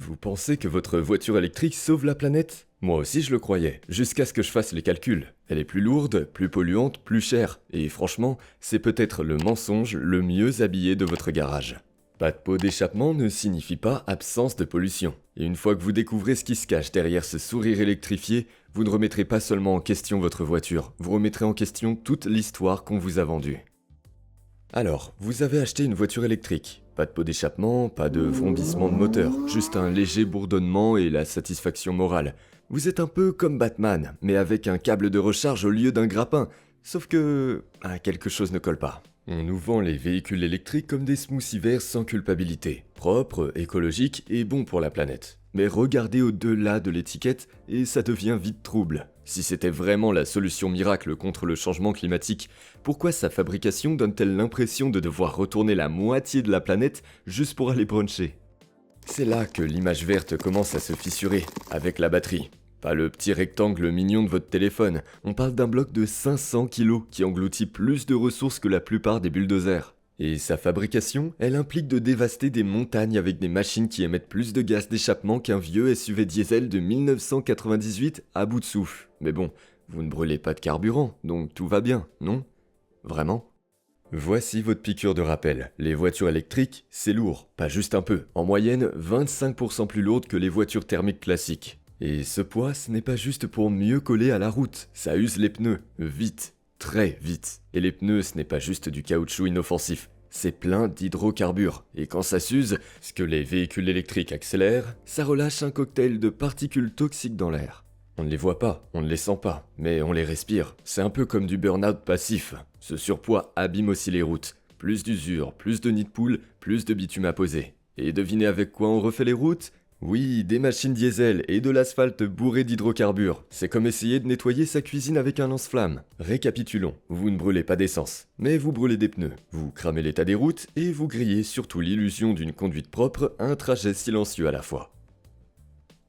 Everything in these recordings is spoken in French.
Vous pensez que votre voiture électrique sauve la planète? Moi aussi je le croyais, jusqu'à ce que je fasse les calculs. Elle est plus lourde, plus polluante, plus chère, et franchement, c'est peut-être le mensonge le mieux habillé de votre garage. Pas de pot d'échappement ne signifie pas absence de pollution. Et une fois que vous découvrez ce qui se cache derrière ce sourire électrifié, vous ne remettrez pas seulement en question votre voiture, vous remettrez en question toute l'histoire qu'on vous a vendue. Alors, vous avez acheté une voiture électrique. Pas de pot d'échappement, pas de vrombissement de moteur, juste un léger bourdonnement et la satisfaction morale. Vous êtes un peu comme Batman, mais avec un câble de recharge au lieu d'un grappin. Sauf que... quelque chose ne colle pas. On nous vend les véhicules électriques comme des smoothies verts sans culpabilité, propres, écologiques et bons pour la planète. Mais regardez au-delà de l'étiquette et ça devient vite trouble. Si c'était vraiment la solution miracle contre le changement climatique, pourquoi sa fabrication donne-t-elle l'impression de devoir retourner la moitié de la planète juste pour aller bruncher? C'est là que l'image verte commence à se fissurer, avec la batterie. Pas le petit rectangle mignon de votre téléphone, on parle d'un bloc de 500 kg qui engloutit plus de ressources que la plupart des bulldozers. Et sa fabrication, elle implique de dévaster des montagnes avec des machines qui émettent plus de gaz d'échappement qu'un vieux SUV diesel de 1998 à bout de souffle. Mais bon, vous ne brûlez pas de carburant, donc tout va bien, non? Vraiment? Voici votre piqûre de rappel. Les voitures électriques, c'est lourd, pas juste un peu. En moyenne, 25% plus lourdes que les voitures thermiques classiques. Et ce poids, ce n'est pas juste pour mieux coller à la route, ça use les pneus, vite. Très vite. Et les pneus, ce n'est pas juste du caoutchouc inoffensif, c'est plein d'hydrocarbures. Et quand ça s'use, ce que les véhicules électriques accélèrent, ça relâche un cocktail de particules toxiques dans l'air. On ne les voit pas, on ne les sent pas, mais on les respire. C'est un peu comme du burn-out passif. Ce surpoids abîme aussi les routes. Plus d'usure, plus de nids de poules, plus de bitume à poser. Et devinez avec quoi on refait les routes ? Oui, des machines diesel et de l'asphalte bourré d'hydrocarbures. C'est comme essayer de nettoyer sa cuisine avec un lance-flamme. Récapitulons, vous ne brûlez pas d'essence, mais vous brûlez des pneus. Vous cramez l'état des routes et vous grillez surtout l'illusion d'une conduite propre à un trajet silencieux à la fois.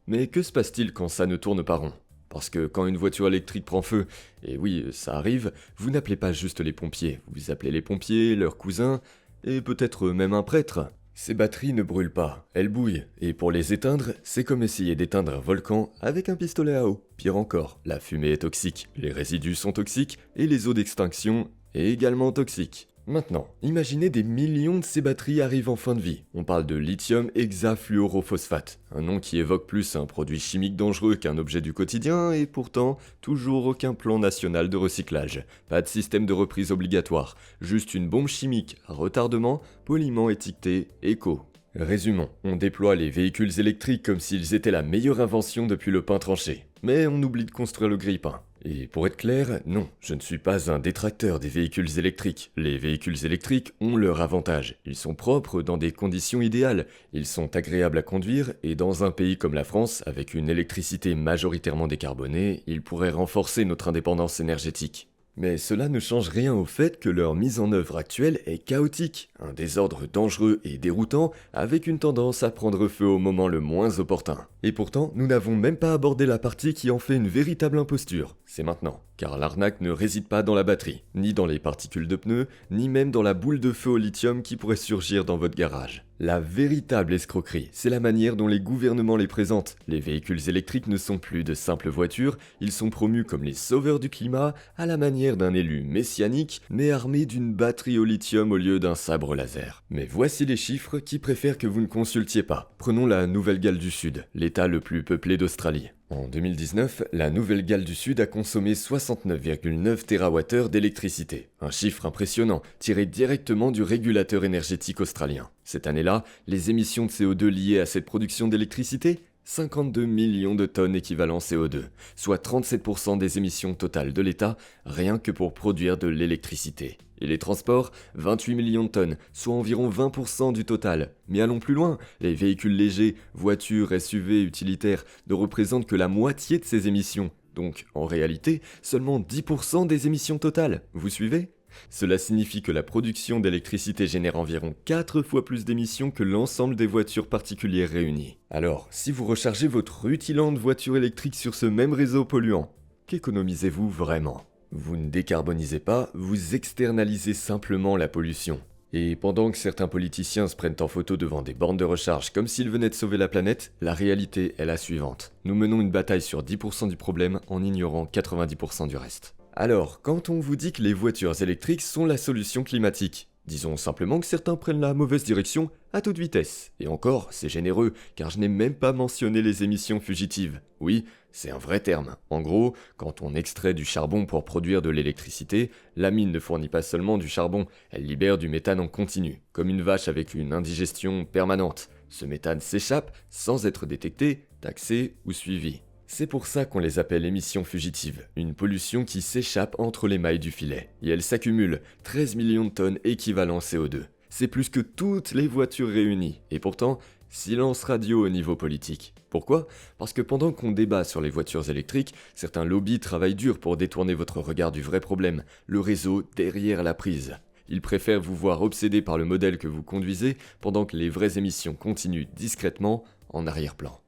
Mais que se passe-t-il quand ça ne tourne pas rond? Parce que quand une voiture électrique prend feu, et oui, ça arrive, vous n'appelez pas juste les pompiers, vous appelez les pompiers, leurs cousins, et peut-être même un prêtre. Ces batteries ne brûlent pas, elles bouillent, et pour les éteindre, c'est comme essayer d'éteindre un volcan avec un pistolet à eau. Pire encore, la fumée est toxique, les résidus sont toxiques, et les eaux d'extinction également toxiques. Maintenant, imaginez des millions de ces batteries arrivent en fin de vie. On parle de lithium hexafluorophosphate, un nom qui évoque plus un produit chimique dangereux qu'un objet du quotidien, et pourtant, toujours aucun plan national de recyclage. Pas de système de reprise obligatoire, juste une bombe chimique à retardement, poliment étiquetée éco. Résumons, on déploie les véhicules électriques comme s'ils étaient la meilleure invention depuis le pain tranché. Mais on oublie de construire le grille-pain. Et pour être clair, non, je ne suis pas un détracteur des véhicules électriques. Les véhicules électriques ont leur avantage. Ils sont propres dans des conditions idéales. Ils sont agréables à conduire et dans un pays comme la France, avec une électricité majoritairement décarbonée, ils pourraient renforcer notre indépendance énergétique. Mais cela ne change rien au fait que leur mise en œuvre actuelle est chaotique, un désordre dangereux et déroutant avec une tendance à prendre feu au moment le moins opportun. Et pourtant, nous n'avons même pas abordé la partie qui en fait une véritable imposture. C'est maintenant, car l'arnaque ne réside pas dans la batterie, ni dans les particules de pneus, ni même dans la boule de feu au lithium qui pourrait surgir dans votre garage. La véritable escroquerie, c'est la manière dont les gouvernements les présentent. Les véhicules électriques ne sont plus de simples voitures, ils sont promus comme les sauveurs du climat, à la manière d'un élu messianique, mais armé d'une batterie au lithium au lieu d'un sabre laser. Mais voici les chiffres qui préfèrent que vous ne consultiez pas. Prenons la Nouvelle-Galles du Sud, l'État le plus peuplé d'Australie. En 2019, la Nouvelle-Galles du Sud a consommé 69,9 TWh d'électricité. Un chiffre impressionnant, tiré directement du régulateur énergétique australien. Cette année-là, les émissions de CO2 liées à cette production d'électricité 52 millions de tonnes équivalent CO2, soit 37% des émissions totales de l'État, rien que pour produire de l'électricité. Et les transports, 28 millions de tonnes, soit environ 20% du total. Mais allons plus loin, les véhicules légers, voitures, SUV, utilitaires, ne représentent que la moitié de ces émissions. Donc, en réalité, seulement 10% des émissions totales. Vous suivez ? Cela signifie que la production d'électricité génère environ 4 fois plus d'émissions que l'ensemble des voitures particulières réunies. Alors, si vous rechargez votre rutilante voiture électrique sur ce même réseau polluant, qu'économisez-vous vraiment ? Vous ne décarbonisez pas, vous externalisez simplement la pollution. Et pendant que certains politiciens se prennent en photo devant des bornes de recharge comme s'ils venaient de sauver la planète, la réalité est la suivante. Nous menons une bataille sur 10% du problème en ignorant 90% du reste. Alors, quand on vous dit que les voitures électriques sont la solution climatique, disons simplement que certains prennent la mauvaise direction à toute vitesse. Et encore, c'est généreux, car je n'ai même pas mentionné les émissions fugitives. Oui, c'est un vrai terme. En gros, quand on extrait du charbon pour produire de l'électricité, la mine ne fournit pas seulement du charbon, elle libère du méthane en continu, comme une vache avec une indigestion permanente. Ce méthane s'échappe sans être détecté, taxé ou suivi. C'est pour ça qu'on les appelle émissions fugitives, une pollution qui s'échappe entre les mailles du filet. Et elle s'accumule, 13 millions de tonnes équivalent CO2. C'est plus que toutes les voitures réunies. Et pourtant, silence radio au niveau politique. Pourquoi ? Parce que pendant qu'on débat sur les voitures électriques, certains lobbies travaillent dur pour détourner votre regard du vrai problème, le réseau derrière la prise. Ils préfèrent vous voir obsédé par le modèle que vous conduisez, pendant que les vraies émissions continuent discrètement en arrière-plan.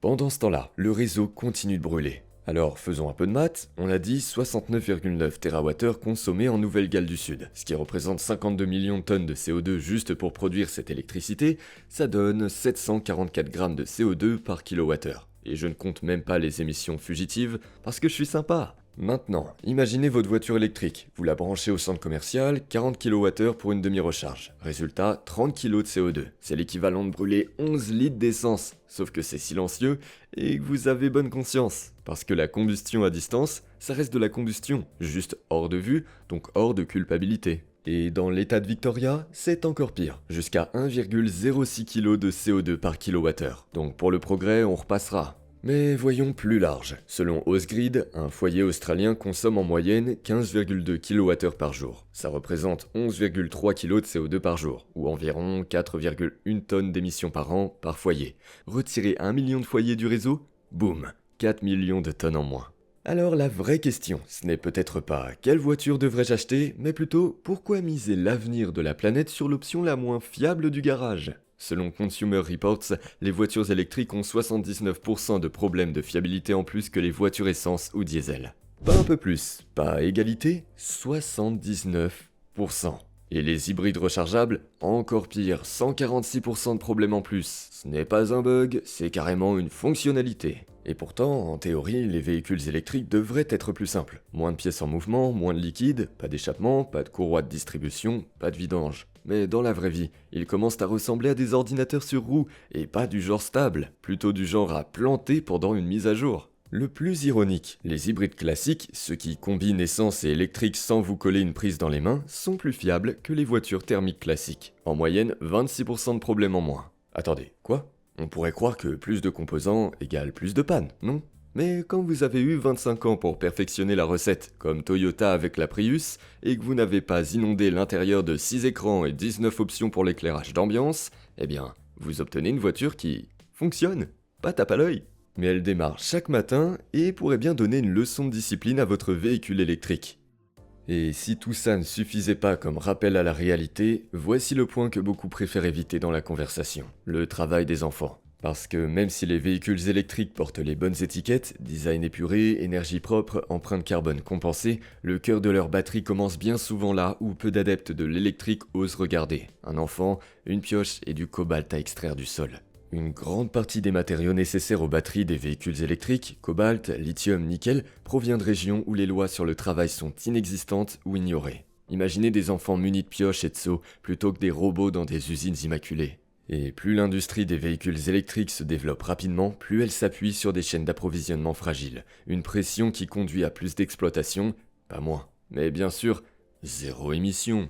Pendant ce temps-là, le réseau continue de brûler. Alors faisons un peu de maths, on l'a dit, 69,9 TWh consommés en Nouvelle-Galles du Sud, ce qui représente 52 millions de tonnes de CO2 juste pour produire cette électricité, ça donne 744 grammes de CO2 par kilowattheure. Et je ne compte même pas les émissions fugitives, parce que je suis sympa. Maintenant, imaginez votre voiture électrique, vous la branchez au centre commercial, 40 kWh pour une demi-recharge. Résultat, 30 kg de CO2. C'est l'équivalent de brûler 11 litres d'essence, sauf que c'est silencieux et que vous avez bonne conscience. Parce que la combustion à distance, ça reste de la combustion, juste hors de vue, donc hors de culpabilité. Et dans l'état de Victoria, c'est encore pire, jusqu'à 1,06 kg de CO2 par kilowattheure. Donc pour le progrès, on repassera. Mais voyons plus large. Selon Ausgrid, un foyer australien consomme en moyenne 15,2 kWh par jour. Ça représente 11,3 kg de CO2 par jour, ou environ 4,1 tonnes d'émissions par an par foyer. Retirer 1 million de foyers du réseau, boum, 4 millions de tonnes en moins. Alors la vraie question, ce n'est peut-être pas quelle voiture devrais-je acheter, mais plutôt pourquoi miser l'avenir de la planète sur l'option la moins fiable du garage ? Selon Consumer Reports, les voitures électriques ont 79% de problèmes de fiabilité en plus que les voitures essence ou diesel. Pas un peu plus, pas égalité, 79%. Et les hybrides rechargeables, encore pire, 146% de problèmes en plus. Ce n'est pas un bug, c'est carrément une fonctionnalité. Et pourtant, en théorie, les véhicules électriques devraient être plus simples. Moins de pièces en mouvement, moins de liquide, pas d'échappement, pas de courroie de distribution, pas de vidange. Mais dans la vraie vie, ils commencent à ressembler à des ordinateurs sur roues, et pas du genre stable, plutôt du genre à planter pendant une mise à jour. Le plus ironique, les hybrides classiques, ceux qui combinent essence et électrique sans vous coller une prise dans les mains, sont plus fiables que les voitures thermiques classiques. En moyenne, 26% de problèmes en moins. Attendez, quoi ? On pourrait croire que plus de composants égale plus de panne, non ? Mais quand vous avez eu 25 ans pour perfectionner la recette, comme Toyota avec la Prius, et que vous n'avez pas inondé l'intérieur de 6 écrans et 19 options pour l'éclairage d'ambiance, eh bien, vous obtenez une voiture qui fonctionne, pas tape à l'œil. Mais elle démarre chaque matin et pourrait bien donner une leçon de discipline à votre véhicule électrique. Et si tout ça ne suffisait pas comme rappel à la réalité, voici le point que beaucoup préfèrent éviter dans la conversation, le travail des enfants. Parce que même si les véhicules électriques portent les bonnes étiquettes, design épuré, énergie propre, empreinte carbone compensée, le cœur de leur batterie commence bien souvent là où peu d'adeptes de l'électrique osent regarder. Un enfant, une pioche et du cobalt à extraire du sol. Une grande partie des matériaux nécessaires aux batteries des véhicules électriques, cobalt, lithium, nickel, provient de régions où les lois sur le travail sont inexistantes ou ignorées. Imaginez des enfants munis de pioches et de seaux plutôt que des robots dans des usines immaculées. Et plus l'industrie des véhicules électriques se développe rapidement, plus elle s'appuie sur des chaînes d'approvisionnement fragiles. Une pression qui conduit à plus d'exploitation, pas moins. Mais bien sûr, zéro émission.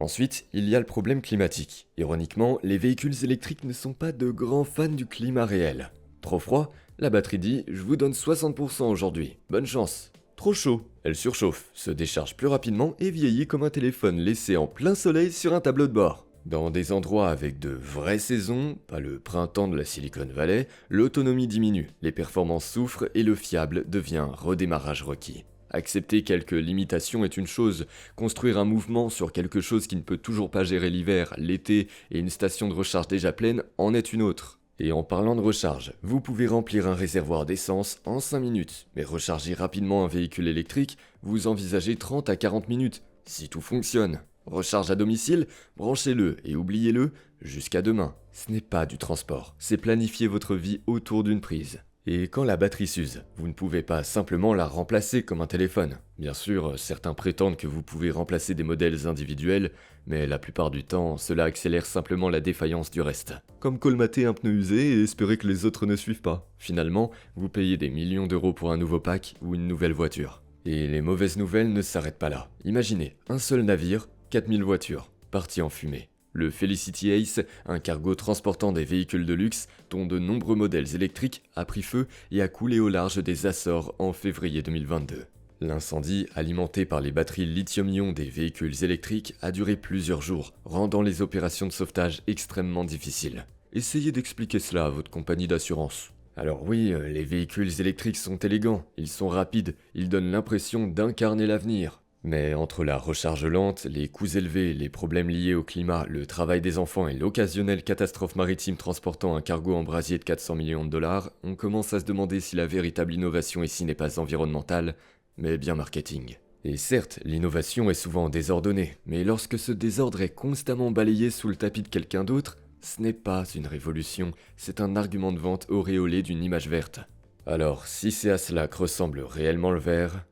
Ensuite, il y a le problème climatique. Ironiquement, les véhicules électriques ne sont pas de grands fans du climat réel. Trop froid ? La batterie dit « je vous donne 60% aujourd'hui, bonne chance ». Trop chaud ? Elle surchauffe, se décharge plus rapidement et vieillit comme un téléphone laissé en plein soleil sur un tableau de bord. Dans des endroits avec de vraies saisons, pas le printemps de la Silicon Valley, l'autonomie diminue, les performances souffrent et le fiable devient redémarrage requis. Accepter quelques limitations est une chose, construire un mouvement sur quelque chose qui ne peut toujours pas gérer l'hiver, l'été et une station de recharge déjà pleine en est une autre. Et en parlant de recharge, vous pouvez remplir un réservoir d'essence en 5 minutes, mais recharger rapidement un véhicule électrique, vous envisagez 30 à 40 minutes, si tout fonctionne. Recharge à domicile, branchez-le et oubliez-le jusqu'à demain. Ce n'est pas du transport, c'est planifier votre vie autour d'une prise. Et quand la batterie s'use, vous ne pouvez pas simplement la remplacer comme un téléphone. Bien sûr, certains prétendent que vous pouvez remplacer des modèles individuels, mais la plupart du temps, cela accélère simplement la défaillance du reste. Comme colmater un pneu usé et espérer que les autres ne suivent pas. Finalement, vous payez des millions d'euros pour un nouveau pack ou une nouvelle voiture. Et les mauvaises nouvelles ne s'arrêtent pas là. Imaginez, un seul navire, 4000 voitures, parties en fumée. Le Felicity Ace, un cargo transportant des véhicules de luxe, dont de nombreux modèles électriques, a pris feu et a coulé au large des Açores en février 2022. L'incendie, alimenté par les batteries lithium-ion des véhicules électriques, a duré plusieurs jours, rendant les opérations de sauvetage extrêmement difficiles. Essayez d'expliquer cela à votre compagnie d'assurance. Alors oui, les véhicules électriques sont élégants, ils sont rapides, ils donnent l'impression d'incarner l'avenir. Mais entre la recharge lente, les coûts élevés, les problèmes liés au climat, le travail des enfants et l'occasionnelle catastrophe maritime transportant un cargo en brasier de 400 millions de dollars, on commence à se demander si la véritable innovation ici n'est pas environnementale, mais bien marketing. Et certes, l'innovation est souvent désordonnée, mais lorsque ce désordre est constamment balayé sous le tapis de quelqu'un d'autre, ce n'est pas une révolution, c'est un argument de vente auréolé d'une image verte. Alors, si c'est à cela que ressemble réellement le verre,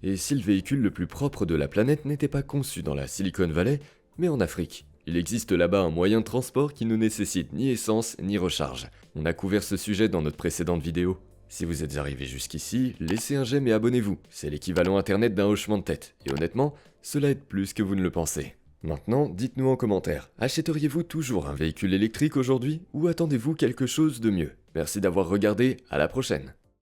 et si le véhicule le plus propre de la planète n'était pas conçu dans la Silicon Valley, mais en Afrique? Il existe là-bas un moyen de transport qui ne nécessite ni essence ni recharge. On a couvert ce sujet dans notre précédente vidéo. Si vous êtes arrivé jusqu'ici, laissez un j'aime et abonnez-vous. C'est l'équivalent internet d'un hochement de tête. Et honnêtement, cela aide plus que vous ne le pensez. Maintenant, dites-nous en commentaire, achèteriez-vous toujours un véhicule électrique aujourd'hui ou attendez-vous quelque chose de mieux? Merci d'avoir regardé, à la prochaine.